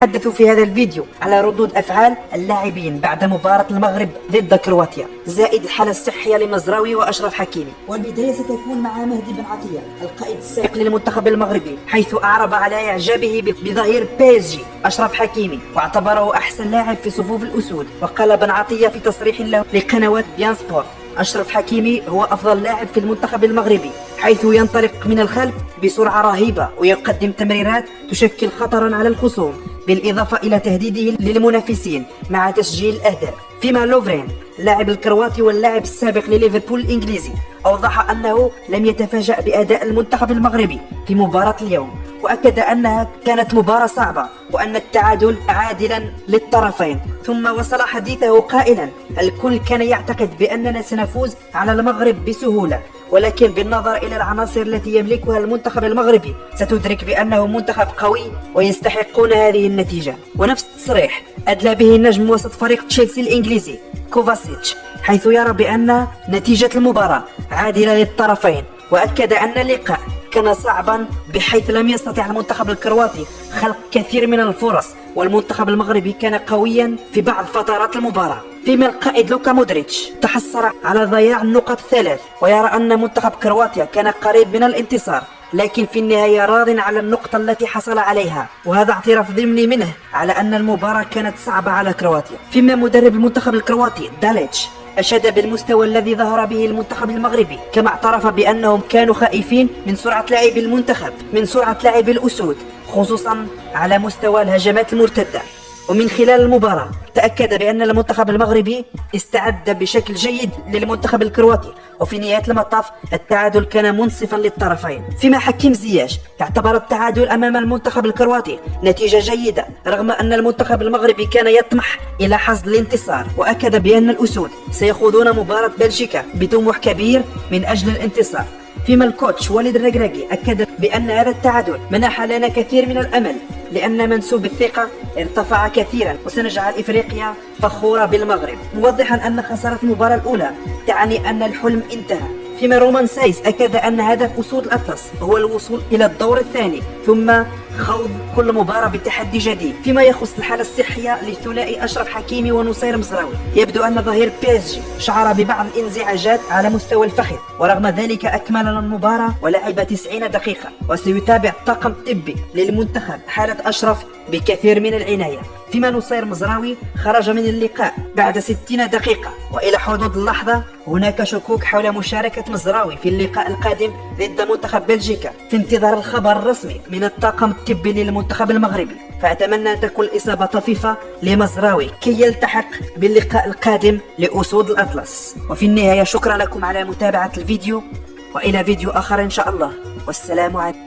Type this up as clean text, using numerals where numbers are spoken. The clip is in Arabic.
نتحدث في هذا الفيديو على ردود أفعال اللاعبين بعد مباراة المغرب ضد كرواتيا، زائد الحالة الصحية لمزراوي وأشرف حكيمي. والبداية ستكون مع مهدي بن عطية القائد السابق للمنتخب المغربي، حيث أعرب على إعجابه بظهير PSG أشرف حكيمي واعتبره أحسن لاعب في صفوف الأسود. وقال بن عطية في تصريح له لقنوات بيان سبورت: أشرف حكيمي هو أفضل لاعب في المنتخب المغربي، حيث ينطلق من الخلف بسرعة رهيبة ويقدم تمريرات تشكل خطرا على الخصوم، بالإضافة إلى تهديده للمنافسين مع تسجيل الأهداف. فيما لوفرين اللاعب الكرواتي واللاعب السابق لليفربول الإنجليزي أوضح أنه لم يتفاجأ بأداء المنتخب المغربي في مباراة اليوم، وأكد أنها كانت مباراة صعبة وأن التعادل عادلا للطرفين. ثم وصل حديثه قائلا: الكل كان يعتقد بأننا سنفوز على المغرب بسهولة، ولكن بالنظر إلى العناصر التي يملكها المنتخب المغربي ستدرك بأنه منتخب قوي ويستحقون هذه النتيجة. ونفس التصريح أدلى به نجم وسط فريق تشيلسي الإنجليزي كوفاسيتش، حيث يرى بأن نتيجة المباراة عادلة للطرفين، وأكد أن اللقاء كان صعبا بحيث لم يستطع المنتخب الكرواتي خلق كثير من الفرص، والمنتخب المغربي كان قويا في بعض فترات المباراة. فيما القائد لوكا مودريتش تحسر على ضياع النقط الثلاث، ويرى أن منتخب كرواتيا كان قريب من الانتصار، لكن في النهاية راض على النقطة التي حصل عليها، وهذا اعتراف ضمني منه على أن المباراة كانت صعبة على كرواتيا. فيما مدرب المنتخب الكرواتي داليتش أشاد بالمستوى الذي ظهر به المنتخب المغربي، كما اعترف بأنهم كانوا خائفين من سرعة لاعب المنتخب، من سرعة لاعب الأسود، خصوصا على مستوى الهجمات المرتدة. ومن خلال المباراة تأكد بأن المنتخب المغربي استعد بشكل جيد للمنتخب الكرواتي، وفي نهاية المطاف التعادل كان منصفا للطرفين. فيما حكيم زياش اعتبر التعادل أمام المنتخب الكرواتي نتيجة جيدة، رغم أن المنتخب المغربي كان يطمح إلى حصد الانتصار، وأكد بأن الأسود سيخوضون مباراة بلجيكا بطموح كبير من أجل الانتصار. فيما الكوتش وليد الركراكي أكد بأن هذا التعادل منح لنا كثير من الأمل، لأن منسوب الثقة ارتفع كثيرا، وسنجعل إفريقيا فخورة بالمغرب، موضحا أن خسارة المباراة الأولى تعني أن الحلم انتهى. فيما رومان سايس أكد أن هدف أسود الأطلس هو الوصول إلى الدور الثاني، ثم خوض كل مباراة بتحدي جديد. فيما يخص الحالة الصحية للثنائي أشرف حكيمي ونصير مزراوي، يبدو أن ظهير PSG شعر ببعض الانزعاجات على مستوى الفخذ، ورغم ذلك أكمل المباراة ولعب 90 دقيقة، وسيتابع الطاقم الطبي للمنتخب حالة أشرف بكثير من العناية. فيما نصير مزراوي خرج من اللقاء بعد 60 دقيقة، وإلى حدود اللحظة هناك شكوك حول مشاركة مزراوي في اللقاء القادم ضد منتخب بلجيكا، في انتظار الخبر الرسمي من الطاقم الطبي للمنتخب المغربي. فأتمنى أن تكون الإصابة طفيفة لمزراوي كي يلتحق باللقاء القادم لأسود الأطلس. وفي النهاية شكرا لكم على متابعة الفيديو، وإلى فيديو آخر إن شاء الله، والسلام عليكم.